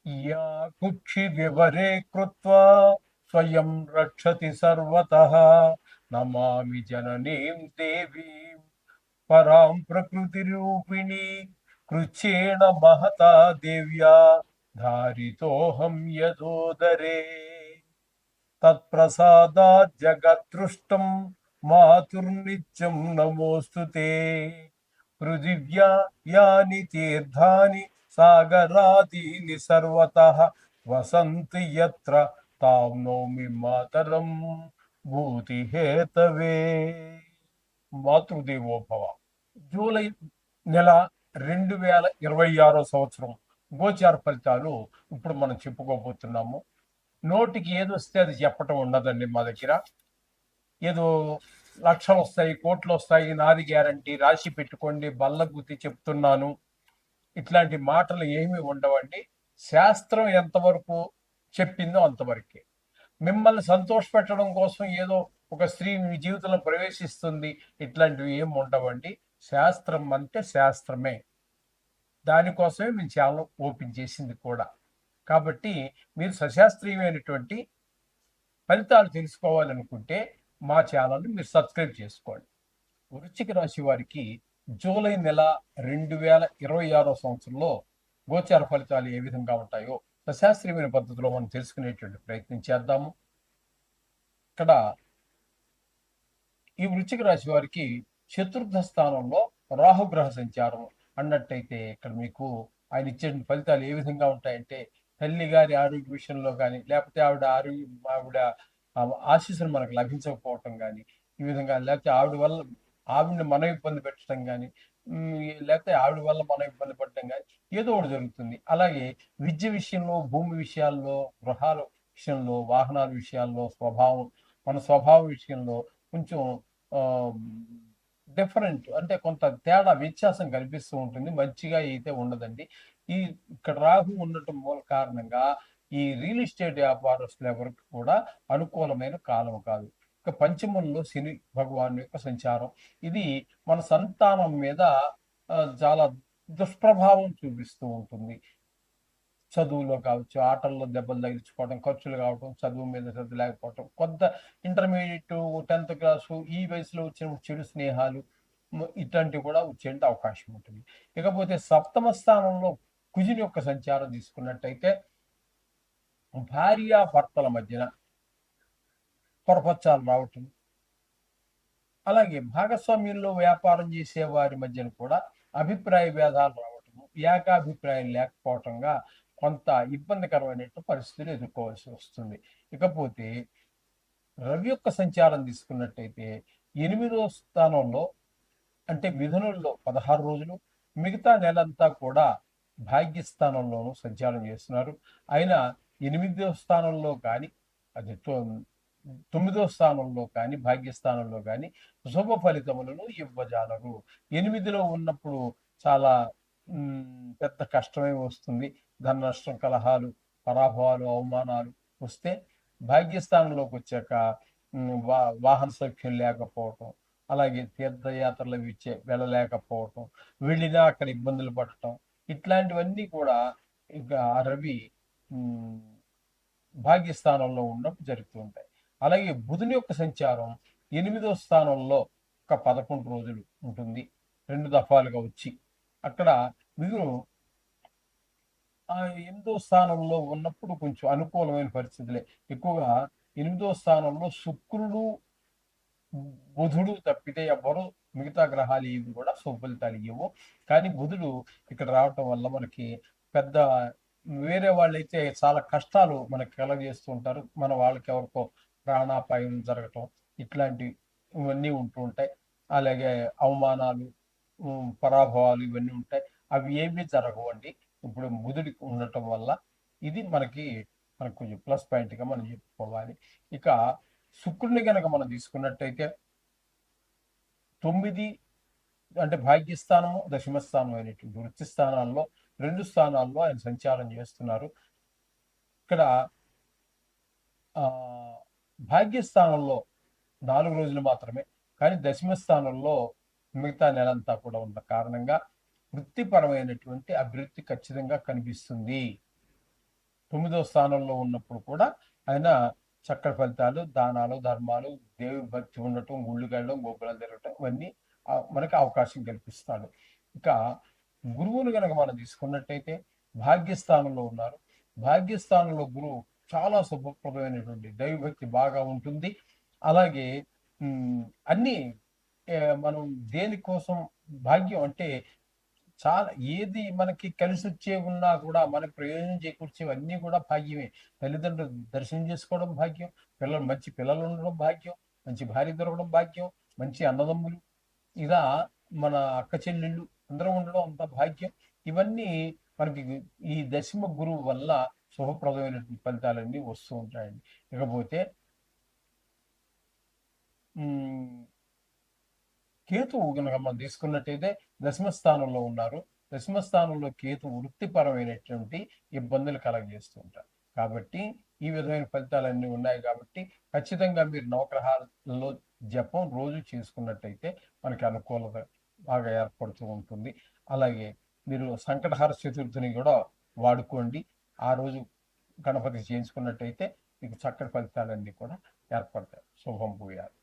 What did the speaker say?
या कुक्षिविवरे कृत्वा स्वयं रक्षति सर्वतः नमामि जननीं देवीं परां प्रकृतिरूपिणी कृच्छ्रेण महता देव्या धारितोऽहं यदोदरे तत्प्रसादात् जगत्तृष्टं मातुर्नित्यं नमोऽस्तु ते पृथिव्या यानि तीर्थानि सागरादीनि सर्वतः वसन्ति यत्र तां नौमि मातरं भूतिहेतवे మాతృదేవోభవ. జూలై నెల 2026 సంవత్సరం గోచార ఫలితాలు ఇప్పుడు మనం చెప్పుకోబోతున్నాము. నోటికి ఏదొస్తే అది చెప్పటం ఉండదండి మా దగ్గర. ఏదో లక్షలు వస్తాయి, కోట్లు వస్తాయి, నాది గ్యారంటీ, రాసి పెట్టుకోండి, బల్ల గుద్ది చెప్తున్నాను, ఇట్లాంటి మాటలు ఏమీ ఉండవండి. శాస్త్రం ఎంతవరకు చెప్పిందో అంతవరకే. మిమ్మల్ని సంతోషపెట్టడం కోసం ఏదో ఒక స్త్రీ మీ జీవితంలో ప్రవేశిస్తుంది, ఇట్లాంటివి ఏమి ఉండవండి. శాస్త్రం అంటే శాస్త్రమే. దానికోసమే మేము ఛానల్ ఓపెన్ చేసింది కూడా. కాబట్టి మీరు సశాస్త్రీయమైనటువంటి ఫలితాలు తెలుసుకోవాలనుకుంటే మా ఛానల్ని మీరు సబ్స్క్రైబ్ చేసుకోండి. వృశ్చిక రాశి వారికి జూలై నెల 2026 సంవత్సరంలో గోచార ఫలితాలు ఏ విధంగా ఉంటాయో సశాస్త్రీయమైన పద్ధతిలో మనం తెలుసుకునేటువంటి ప్రయత్నం చేద్దాము. ఇక్కడ ఈ వృశ్చిక రాశి వారికి చతుర్థ స్థానంలో రాహుగ్రహ సంచారం అన్నట్టయితే ఇక్కడ మీకు ఆయన ఇచ్చే ఫలితాలు ఏ విధంగా ఉంటాయంటే, తల్లి గారి ఆరోగ్య విషయంలో కానీ, లేకపోతే ఆవిడ ఆశీస్సులు మనకు లభించకపోవటం కానీ, ఈ విధంగా, లేకపోతే ఆవిడని మనం ఇబ్బంది పెట్టడం కానీ, లేకపోతే ఆవిడ వల్ల మనం ఇబ్బంది పడటం కానీ ఏదో ఒకటి జరుగుతుంది. అలాగే విద్య విషయంలో, భూమి విషయాల్లో, గృహాల విషయంలో, వాహనాల విషయాల్లో, మన స్వభావం విషయంలో కొంచెం డిఫరెంట్, అంటే కొంత తేడా, వ్యత్యాసం కనిపిస్తూ ఉంటుంది. మంచిగా అయితే ఉండదండి. ఇక్కడ రాహు ఉండటం మూల కారణంగా ఈ రియల్ ఎస్టేట్ వ్యాపారస్తులు ఎవరికి కూడా అనుకూలమైన కాలం కాదు. ఇక పంచమంలో శని భగవాన్ యొక్క సంచారం, ఇది మన సంతానం మీద చాలా దుష్ప్రభావం చూపిస్తూ ఉంటుంది. చదువులో కావచ్చు, ఆటల్లో దెబ్బలు తగిలించుకోవడం, ఖర్చులు కావడం, చదువు మీద శ్రద్ధ లేకపోవడం, కొంత ఇంటర్మీడియట్, 10th క్లాసు ఈ వయసులో వచ్చిన చెడు స్నేహాలు ఇట్లాంటివి కూడా వచ్చే అవకాశం ఉంటుంది. ఇకపోతే సప్తమ స్థానంలో కుజుని యొక్క సంచారం తీసుకున్నట్టయితే భార్యాభర్తల మధ్యన పొరపచ్చాలు రావటం, అలాగే భాగస్వామ్యంలో వ్యాపారం చేసే వారి మధ్యన కూడా అభిప్రాయ భేదాలు రావటము, ఏకాభిప్రాయం లేకపోవటంగా కొంత ఇబ్బందికరమైనటువంటి పరిస్థితులు ఎదుర్కోవాల్సి వస్తుంది. ఇకపోతే రవి యొక్క సంచారం తీసుకున్నట్టయితే 8వ స్థానంలో, అంటే మిథునంలో 16 రోజులు, మిగతా నెలంతా కూడా భాగ్యస్థానంలోనూ సంచారం చేస్తున్నారు. అయినా 8వ స్థానంలో కానీ, అది 9వ స్థానంలో కానీ, భాగ్యస్థానంలో కానీ శుభ ఫలితములను ఇవ్వజాలరు. 8లో ఉన్నప్పుడు చాలా పెద్ద కష్టమే వస్తుంది. ధన నష్టం, కలహాలు, పరాభవాలు, అవమానాలు వస్తే, భాగ్యస్థానంలోకి వచ్చాక వాహన సౌఖ్యం లేకపోవటం, అలాగే తీర్థయాత్రలు వెళ్ళలేకపోవటం, వెళ్ళినా అక్కడ ఇబ్బందులు పడటం, ఇట్లాంటివన్నీ కూడా ఇక రవి భాగ్యస్థానంలో ఉన్నప్పుడు జరుగుతూ ఉంటాయి. అలాగే బుధుని యొక్క సంచారం 8వ స్థానంలో ఒక 11 రోజులు ఉంటుంది, 2 దఫాలుగా వచ్చి. అక్కడ మీరు 8వ స్థానంలో ఉన్నప్పుడు కొంచెం అనుకూలమైన పరిస్థితులే ఎక్కువగా. 8వ స్థానంలో శుక్రుడు, బుధుడు తప్పితే ఎవరు మిగతా గ్రహాలు ఏవి కూడా శుభ ఫలితాలు ఇవ్వవు. కానీ బుధుడు ఇక్కడ రావటం వల్ల మనకి పెద్ద, వేరే వాళ్ళైతే చాలా కష్టాలు మనకి కలగజేస్తూ ఉంటారు. మన వాళ్ళకి ఎవరికో ప్రాణాపాయం జరగటం, ఇవన్నీ ఉంటూ ఉంటాయి. అలాగే అవమానాలు, పరాభవాలు ఇవన్నీ ఉంటాయి. అవి ఏమీ జరగవండి ఇప్పుడు బుధుడికి ఉండటం వల్ల. ఇది మనకు కొంచెం ప్లస్ పాయింట్గా మనం చెప్పుకోవాలి. ఇక శుక్రుడిని కనుక మనం తీసుకున్నట్టయితే 9, అంటే భాగ్యస్థానము, దశమస్థానం అయినటువంటి వృత్తి స్థానాల్లో 2 స్థానాల్లో ఆయన సంచారం చేస్తున్నారు. ఇక్కడ భాగ్యస్థానంలో 4 రోజులు మాత్రమే, కానీ దశమ స్థానంలో మిగతా నెలంతా కూడా ఉన్న కారణంగా వృత్తిపరమైనటువంటి అభివృద్ధి ఖచ్చితంగా కనిపిస్తుంది. 9వ స్థానంలో ఉన్నప్పుడు కూడా ఆయన చక్కటి ఫలితాలు, దానాలు, ధర్మాలు, దేవి భక్తి ఉండటం, గుళ్ళకి వెళ్ళడం, గోపురాలు తిరగటం ఇవన్నీ మనకి అవకాశం కల్పిస్తాడు. ఇక గురువుని గనక మనం తీసుకున్నట్టయితే భాగ్యస్థానంలో ఉన్నారు. భాగ్యస్థానంలో గురువు చాలా శుభప్రదమైనటువంటి దైవభక్తి బాగా ఉంటుంది. అలాగే అన్నీ మనం దేనికోసం భాగ్యం అంటే చాలా ఏది మనకి కలిసి వచ్చే ఉన్నా కూడా మనకి ప్రయోజనం చేకూర్చేవన్నీ కూడా భాగ్యమే. తల్లిదండ్రులు దర్శనం చేసుకోవడం భాగ్యం, మంచి పిల్లలు ఉండడం భాగ్యం, మంచి భార్య దొరకడం భాగ్యం, మంచి అన్నదమ్ములు, ఇలా మన అక్క చెల్లెళ్ళు అందరూ ఉండడం అంత భాగ్యం. ఇవన్నీ మనకి ఈ దశమ గురువు వల్ల శుభప్రదమైనటువంటి ఫలితాలన్నీ వస్తూ ఉంటాయండి. ఇకపోతే కేతువు కనుక మనం తీసుకున్నట్టయితే దశమ స్థానంలో ఉన్నారు. దశమ స్థానంలో కేతు వృత్తిపరమైనటువంటి ఇబ్బందులు కలగజేస్తూ ఉంటారు. కాబట్టి ఈ విధమైన ఫలితాలన్నీ ఉన్నాయి కాబట్టి ఖచ్చితంగా మీరు నవగ్రహాలలో జపం రోజు చేసుకున్నట్టయితే మనకి అనుకూలత బాగా ఏర్పడుతూ ఉంటుంది. అలాగే మీరు సంకటహార చతుర్థిని కూడా వాడుకోండి. ఆ రోజు గణపతి చేయించుకున్నట్టయితే మీకు చక్కటి ఫలితాలన్నీ కూడా ఏర్పడతాయి. శుభం భూయాలు.